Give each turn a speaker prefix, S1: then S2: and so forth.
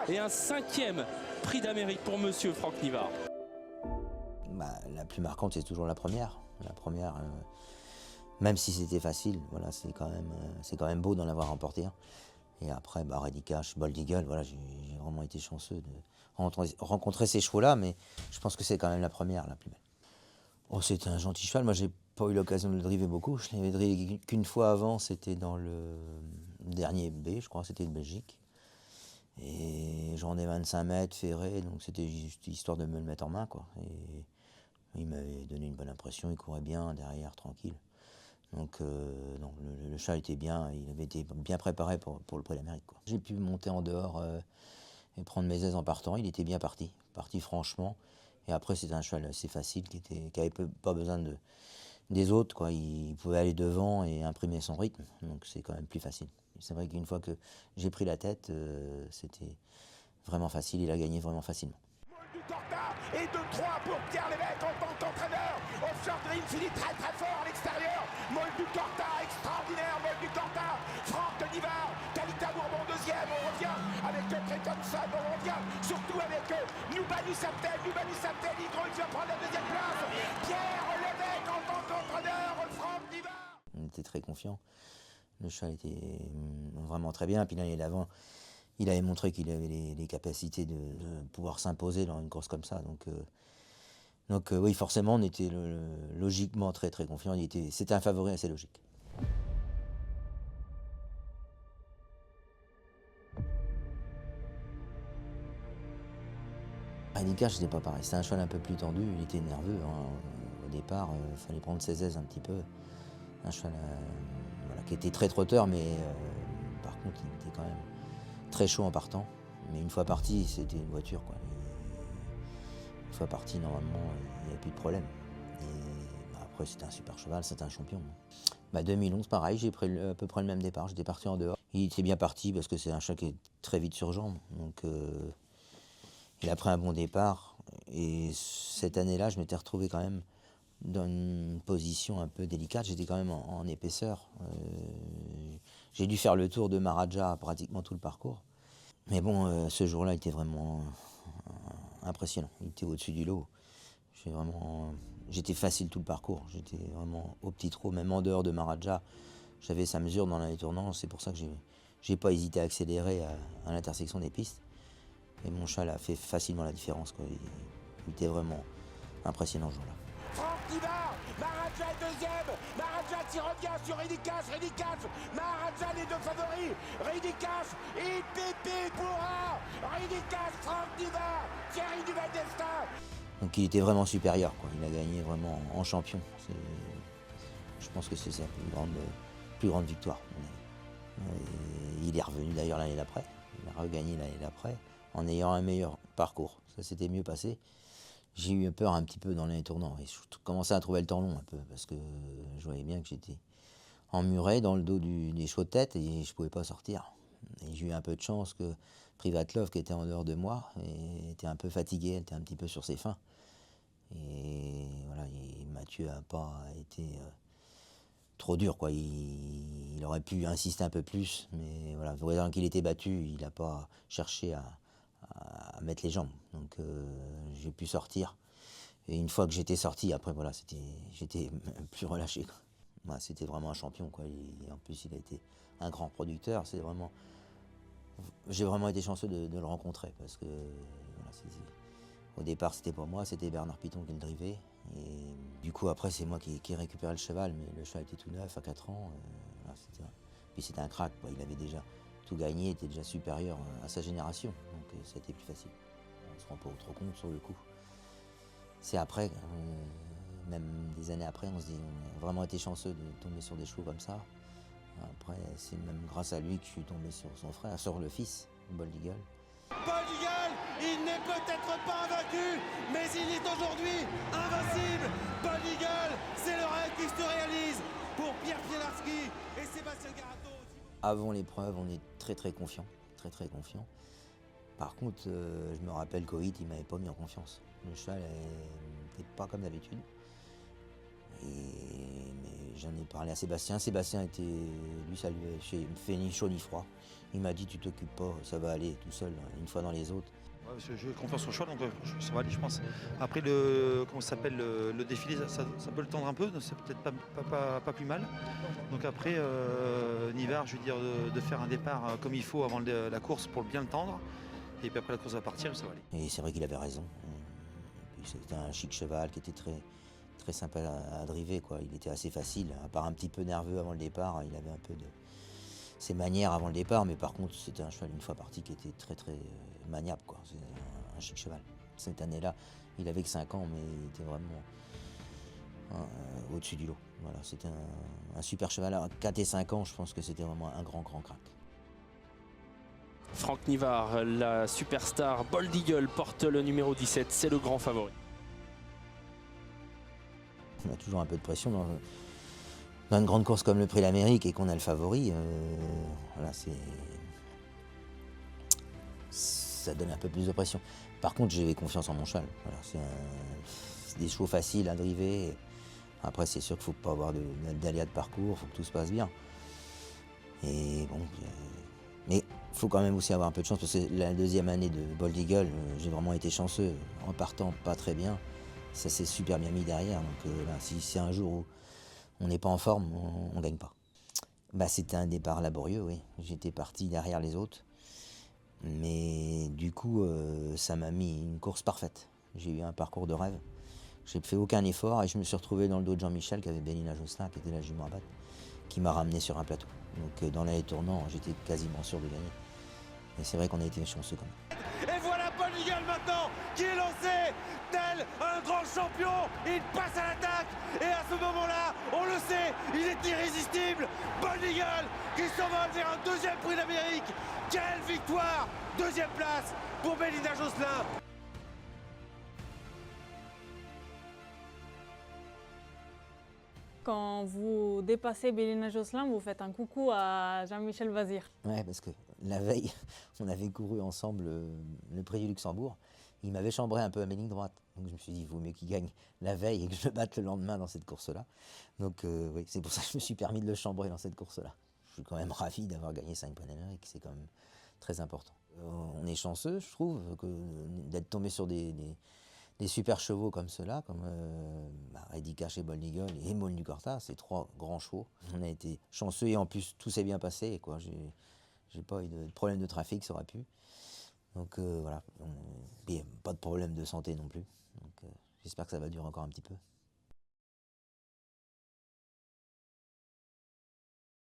S1: Et un 5e prix d'Amérique pour monsieur Franck Nivard.
S2: La plus marquante, c'est toujours la première. La première, même si c'était facile, voilà, c'est quand même beau d'en avoir remporté un. Et après, Ready Cash, Bold Eagle, voilà, j'ai vraiment été chanceux de rencontrer ces chevaux-là, mais je pense que c'est quand même la première, la plus belle. Oh, c'était un gentil cheval. Moi, j'ai pas eu l'occasion de le driver beaucoup. Je l'avais drivé qu'une fois avant, c'était dans le dernier B, je crois, c'était de Belgique. Et j'en ai 25 mètres ferré, donc c'était juste histoire de me le mettre en main, quoi. Et il m'avait donné une bonne impression, il courait bien derrière, tranquille. Donc non, le chat était bien, il avait été bien préparé pour le Prix d'Amérique. J'ai pu monter en dehors et prendre mes aises en partant, il était bien parti franchement. Et après c'était un cheval assez facile, qui avait pas besoin des autres, quoi. Il pouvait aller devant et imprimer son rythme, donc c'est quand même plus facile. C'est vrai qu'une fois que j'ai pris la tête, c'était vraiment facile, il a gagné vraiment facilement.
S3: Du Torta et 2-3 pour Pierre Lévesque en tant qu'entraîneur. Offshore Green finit très très fort à l'extérieur. Moll du Torta, extraordinaire. Moll du Torta, Franck Nivard, Kalita Bourbon deuxième. On revient avec Trey Thompson. On revient surtout avec Nubani Saptel. Hydro, il va prendre la deuxième place. Pierre Lévesque en tant qu'entraîneur. Franck Nivard.
S2: On était très confiants. Le cheval était vraiment très bien. Puis l'année d'avant, il avait montré qu'il avait les capacités de pouvoir s'imposer dans une course comme ça. Donc oui, forcément, on était logiquement très très confiants. C'était un favori assez logique. Ready Cash, c'était pas pareil. C'était un cheval un peu plus tendu. Il était nerveux, hein. Au départ, il fallait prendre ses aises un petit peu. Un cheval voilà, qui était très trotteur, mais par contre, il était quand même très chaud en partant. Mais une fois parti, c'était une voiture, quoi. Une fois parti, normalement, il n'y avait plus de problème. Et après, c'était un super cheval, c'était un champion. 2011, pareil, j'ai pris à peu près le même départ. J'étais parti en dehors. Il était bien parti parce que c'est un cheval qui est très vite sur jambes. Donc, il a pris un bon départ. Et cette année-là, je m'étais retrouvé quand même dans une position un peu délicate. J'étais quand même en épaisseur. J'ai dû faire le tour de Maharaja pratiquement tout le parcours. Mais bon, ce jour-là, il était vraiment impressionnant. Il était au-dessus du lot. J'étais facile tout le parcours. J'étais vraiment au petit trot, même en dehors de Maharaja. J'avais sa mesure dans l'année tournante. C'est pour ça que j'ai pas hésité à accélérer à l'intersection des pistes. Et mon cheval a fait facilement la différence, quoi. Il était vraiment impressionnant ce jour-là.
S3: Franck Nivard, Maharaja est deuxième. Maharaja qui revient sur Ready Cash. Maharaja les deux favoris. Ready Cash, IPP pour Ready Cash, Franck Nivard, Thierry Duval-Destin.
S2: Donc il était vraiment supérieur, quoi. Il a gagné vraiment en champion. Je pense que c'est sa plus grande victoire. Et il est revenu d'ailleurs l'année d'après. Il a regagné l'année d'après en ayant un meilleur parcours. Ça s'était mieux passé. J'ai eu peur un petit peu dans l'année tournante. Et je commençais à trouver le temps long un peu parce que je voyais bien que j'étais emmuré dans le dos des chevaux de tête et je ne pouvais pas sortir. Et j'ai eu un peu de chance que Privatlove, qui était en dehors de moi, était un peu fatigué, était un petit peu sur ses fins. Et voilà, Mathieu n'a pas été trop dur, quoi. Il aurait pu insister un peu plus, mais voilà, voyant qu'il était battu, il n'a pas cherché à mettre les jambes. Donc j'ai pu sortir. Et une fois que j'étais sorti, après voilà, j'étais plus relâché, quoi. Bah, c'était vraiment un champion, quoi. Et en plus, il a été un grand producteur. J'ai vraiment été chanceux de le rencontrer parce que voilà, au départ, c'était pas moi, c'était Bernard Piton qui le drivait. Et du coup, après, c'est moi qui ai récupéré le cheval, mais le cheval était tout neuf à 4 ans. Voilà, puis c'était un crack, quoi. Il avait déjà tout gagné, il était déjà supérieur à sa génération. Donc ça a été plus facile. On se rend pas trop compte sur le coup. C'est après, même des années après, on se dit on a vraiment été chanceux de tomber sur des chevaux comme ça. Après, c'est même grâce à lui que je suis tombé sur son frère, sur le fils, Bold Eagle.
S4: Bold Eagle, il n'est peut-être pas invaincu, mais il est aujourd'hui invincible. Bold Eagle, c'est le rêve qui se réalise pour Pierre Pielarski et Sébastien Garato.
S2: Avant l'épreuve, on est très très confiant, très très confiant. Par contre, je me rappelle qu'au hit, il m'avait pas mis en confiance. Le cheval n'était pas comme d'habitude. Mais J'en ai parlé à Sébastien. Sébastien était, lui, ça lui a fait ni chaud ni froid. Il m'a dit, tu t'occupes pas, ça va aller tout seul, une fois dans les autres.
S5: Ouais, j'ai confiance au cheval, donc ça va aller, je pense. Après, comment ça s'appelle, le défilé, ça peut le tendre un peu, donc c'est peut-être pas plus mal. Donc après, Nivard, je veux dire, de faire un départ comme il faut avant la course pour bien le tendre. Et puis après, la course va partir, ça va aller.
S2: Et c'est vrai qu'il avait raison. C'était un chic cheval qui était très, très sympa à driver, quoi. Il était assez facile, à part un petit peu nerveux avant le départ. Il avait un peu de ses manières avant le départ, mais par contre, c'était un cheval, une fois parti, qui était très, très maniable, quoi. C'est un chic cheval. Cette année-là, il avait que 5 ans, mais il était vraiment au-dessus du lot. Voilà, c'était un super cheval. À 4 et 5 ans, je pense que c'était vraiment un grand crack.
S1: Franck Nivard, la superstar Bold Eagle porte le numéro 17, c'est le grand favori.
S2: On a toujours un peu de pression dans une grande course comme le Prix d'Amérique et qu'on a le favori. Voilà, ça donne un peu plus de pression. Par contre, j'ai confiance en mon cheval. Voilà, c'est des chevaux faciles à driver. Après, c'est sûr qu'il ne faut pas avoir d'aléas de parcours, il faut que tout se passe bien. Et bon, mais il faut quand même aussi avoir un peu de chance, parce que la deuxième année de Bold Eagle, j'ai vraiment été chanceux. En partant pas très bien, ça s'est super bien mis derrière. Donc là, si c'est un jour où on n'est pas en forme, on ne gagne pas. Bah, c'était un départ laborieux, oui. J'étais parti derrière les autres. Mais du coup, ça m'a mis une course parfaite. J'ai eu un parcours de rêve. J'ai fait aucun effort et je me suis retrouvé dans le dos de Jean-Michel, qui avait Bélina Josselin, qui était la jument à battre, qui m'a ramené sur un plateau. Donc dans l'allée tournant, j'étais quasiment sûr de gagner. Et c'est vrai qu'on a été chanceux quand même.
S4: Et voilà Bold Eagle maintenant qui est lancé tel un grand champion. Il passe à l'attaque et à ce moment-là, on le sait, il est irrésistible. Bold Eagle qui s'envole vers un deuxième Prix d'Amérique. Quelle victoire! Deuxième place pour Bélina Josselin.
S6: Quand vous dépassez Bélina Josselin, vous faites un coucou à Jean-Michel Vazir.
S2: Ouais, parce que la veille, on avait couru ensemble le Prix du Luxembourg. Il m'avait chambré un peu à mes lignes droites. Donc je me suis dit, il vaut mieux qu'il gagne la veille et que je le batte le lendemain dans cette course-là. Donc oui, c'est pour ça que je me suis permis de le chambrer dans cette course-là. Je suis quand même ravi d'avoir gagné 5 Prix d'Amérique, c'est quand même très important. On est chanceux, je trouve, d'être tombé sur des super chevaux comme ceux-là, comme Ready Cash et Bold Eagle et Molle du Corta, c'est 3 grands chevaux. On a été chanceux et en plus tout s'est bien passé, quoi. J'ai pas eu de problème de trafic, ça aurait pu. Donc voilà, et pas de problème de santé non plus. Donc j'espère que ça va durer encore un petit peu.